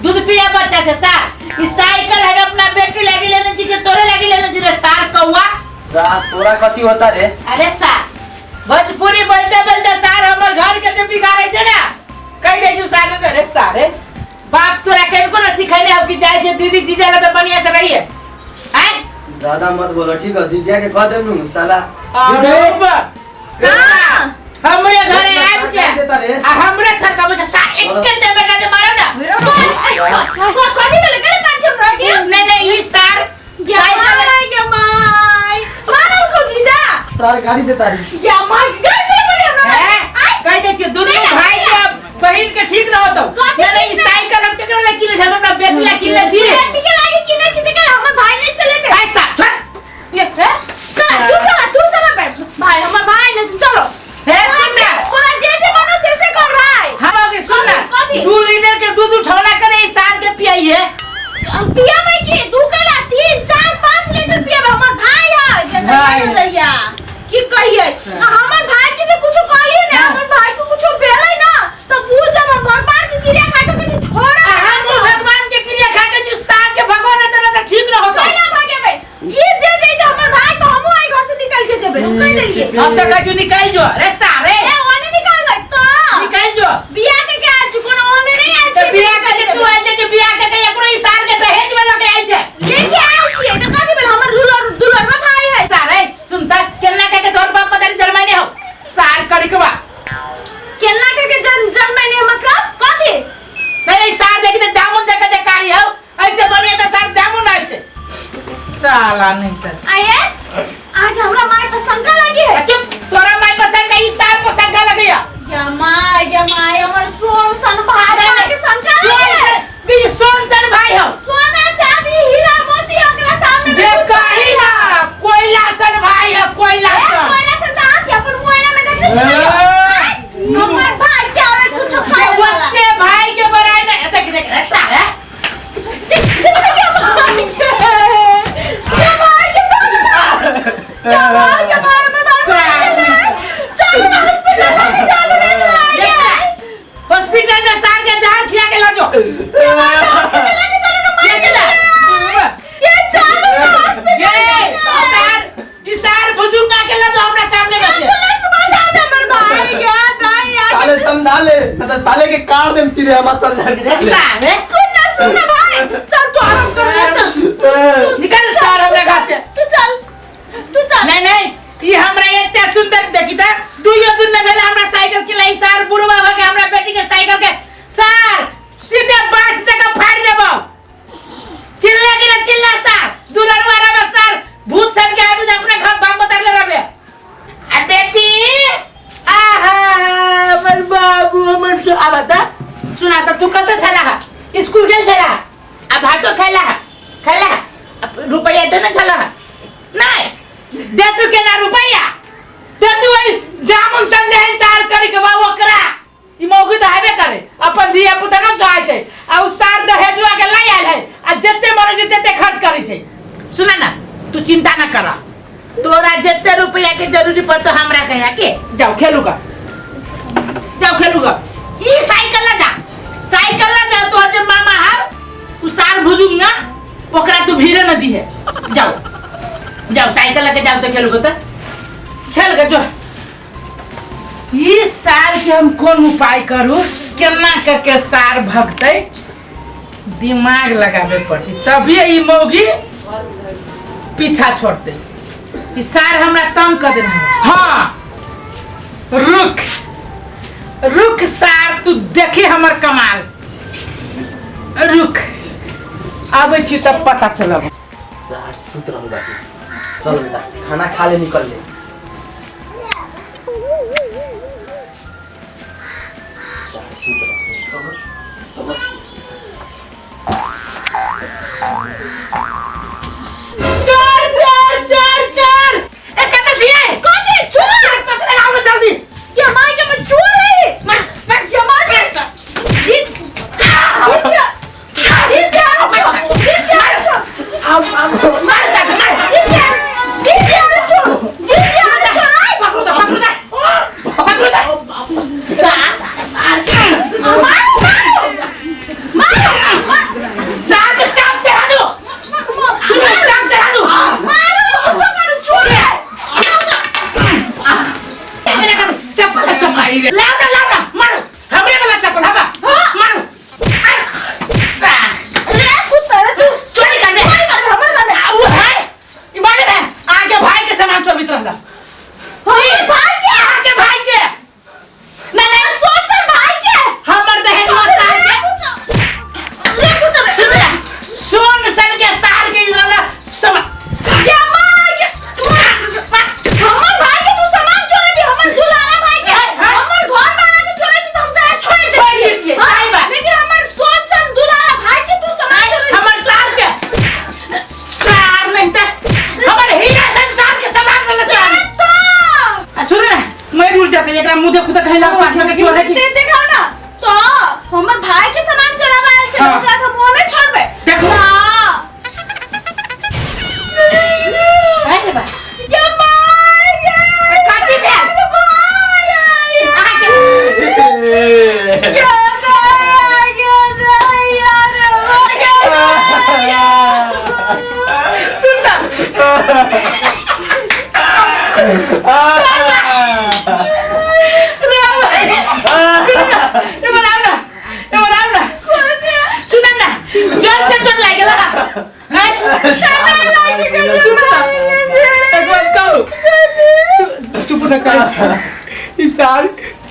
दूध पिया बच्चा से सार इस साइकिल है अपना बेटी लगी लेने चाहिए तोरे लगी लेने चाहिए सार कौवा सार तोरा कथी होता रे अरे सार भोजपुरी बोलते बोलते सार हमर घर के जे बिगाड़े छे ना कह दे जो सार दे रे सारे बाप तोरा के को ना सिखाइले अब की जाय छे दीदी जीजा ला तो बढ़िया से रहिए हैं ज्यादा मत बोलो ठीक है दीदी के कह देम नु साला हमरे घरे आब के आ हमरे घर का बच्चा सा एक के बेटा जे मारो ना कोनी बोले करे कान छम रखे नहीं ई सार के माई मारो को जीजा सार गाड़ी दे तारी या माई गाड़ी दे बोले हमरा कह दे छी दोनों भाई के बहन के ठीक न होतो नहीं ई साइकिल हम केकरा ला किले हम अपना बेटी ला किले छी बेटी के लागे किने छी त हमर भाई नहीं चले के भाई साथ छोड़ ये तू चला बैठ भाई हमर भाई ने चलो हे सुनना कोना जे मनो से कर भाई हम आगे सुनना 2 लीटर के दूध उठौला करे इस साल के पियाइए पिया में की तू कला 3 4 5 लीटर पिया हमर भाई है भाई दैया की कहिए हमर भाई के कुछ कहलिए ना हमर भाई को कुछ भेलै ना तो पूछ जब भगवान की क्रिया खा के बेटी छोड़ा हम भगवान के क्रिया खा के जिस साल के भगवान रहता तो ठीक न होता पहला भागे भाई ये जे हमर भाई तो हम आई घर से निकल के जेबे हम कह देलिए अब तक जो निकल जो अरे सारे ओने निकल गई तो निकल जो बिया के आ चुको ना ओने नहीं आ छे बिया के तू आ जे बिया के एकरो ई साल के दहेज में लगे आई छे लेके आउ छिए तो कथि भेल हमर दुलर भाई है सारे सुनता केना के तोर बाप पता नहीं जन्माने हो साल करिकवा केना के जन्माने मतलब कथि नहीं साल देखि त जामुन देख के कारी हो ऐसे बने त साल जामुन आई छे साला नहीं त आए आज हमरा माय पर शंका लगी है चुप तोरा माय पर शंका ई साल पर शंका लगी है या माय हमर सोन सन भाई है के शंका है बी सोन सन भाई हो सोना चांदी हीरा मोती ओकरा सामने देख काही ना कोयला सन भाई है कोयला सन दांत अपन मोयना में देख छी हमर भाई के और कुछ खाए वते भाई के बराई ना देख साला हॉस्पिटल में सांग के जहां खिया के ला जो इसार बुजुर्गा के ला जो हमरा सामने साले समझा ले मतलब साले के काट देम सीधे हम चल जाएंगे सुन ना भाई चल तू आराम कर चल निकल सार हमरा घर से तू चल नहीं ई हमरा एते सुंदर देखिता दुइयो दिन में भेले हमरा साइकिल के लाई सार बुरवा भगे हमरा बेटी के साइकिल के सार सीधे बांस से का फाड़ देबो चिल्ला के ना चिल्ला सार दुलरवा रे सार भूत सन के आदमी अपने घर बाप उतार ले रबे आ बेटी आहा हमर बाबू हमर से आबता सुना त तू कत छला स्कूल गेल छला आ भातो खैला रुपया दे ना छला नहीं दे तू के ना रुपया दे तू जामुन संग है सार करे के बा ओकरा ई मौगी त हेबे करे अपन दिया पुता न सहाय छै आ उ सार दहेजुआ के लाई आइल है आ जत्ते मरे जत्ते खर्च करै छै सुना ना तू चिंता न कर तोरा जत्ते रुपया के जरूरी पड़ तो हमरा कहिया के जाओ खेलूगा ई साइकिल ला जा तोर जे मामा है उ सार भुजुम ना ओकरा तू भीरे न दी है जाओ साइकिल लेके जाओ तो खेलूगा तो खेल के जो इस साल के हम कौन उपाय करूं केना करके सार भगते दिमाग लगावे पड़ती तभी ई मौगी पीछा छोड़ते कि सार हमरा तंग कर देना हां रुक सार तू देखे हमर कमाल रुक आबे छी तब पता चलब सार सुत रहू बाकी चलो बेटा खाना खा ले निकल ले सार सुत रहू चलो चोर ए कत छिए कोठी चोर पकड़ लाओ जल्दी क्या माय के मैं चोर है मैं क्या मार के हमर भाई के सामान चोरावा आयल छै हाँ। ओकरा हम वो नहीं छोड़बे देखो। ना अरे बा ये माय ये काटी पे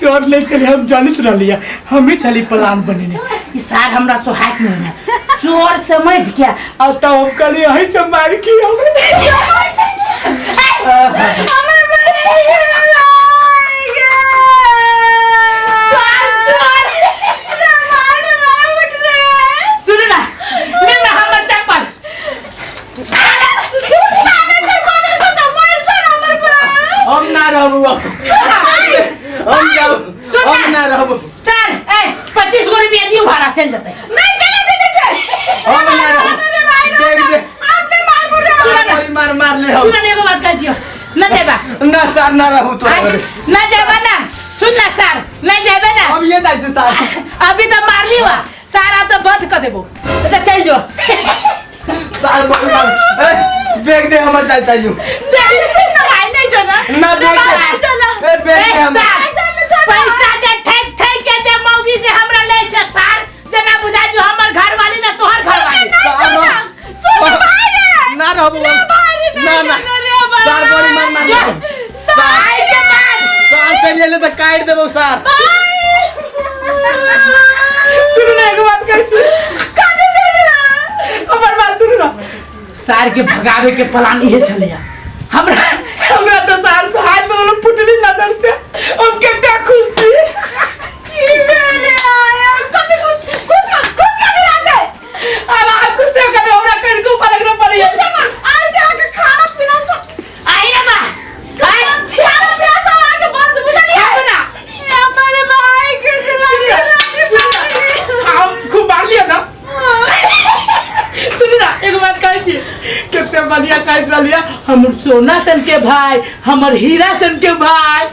चोर ले चले हम जानित रहिया हम ही चली प्लान बनेने ई सार हमरा सोहात नहीं है चोर समझ क्या अब तो हम कल यही से मार की सुन ना ले ना हमर चप्पल हम ना रहबू हम जाऊ हम ना रहबू सर ए 25 गो रुपया दियो भाड़ा चल जते नहीं चले जते हम ना रहबू देख दे आपने मार बुरा मार मार ले हम सुन एगो बात कहियो न देबा ना सर ना रहू तो न जाबा ना सुन ना सर न जाबे ना अब ये दाई सर अभी तो मार ली वा सारा तो बंद कर देबो तो चल जो सर बोल मार बैग दे हमर चाहता हूं ना बैग दे बैग दे हम पैसा जे ठेक ठेक के जे मौगी से हमरा ले से सार जना बुझा जो हमर घर वाली ना तोहर घर वाली ना रहबू ना ना सर बोली मार मार जो साई के बाद सर चलिए ले तो काट देबो सर सुन ना एक बात कहै छी हमर बात सुन ना सार के भगावे के प्लान इहे छलिया हमरा तो सार से हाथ में फुटली नजर से हम कितना खुशी की भेले आया कभी कुछ नहीं आते अब आप कुछ करो हमरा कर को फर्क न पड़ी आज से आके खाना पीना सब आई रे बा खाना पीना सब आके बंद बुझा लिया ना हमारे भाई के हम खूब मार लिया ना सुन ना एक बात कहै छी कितने बढ़िया कैस लिया हमर सोना सन के भाई हमर हीरा सन के भाई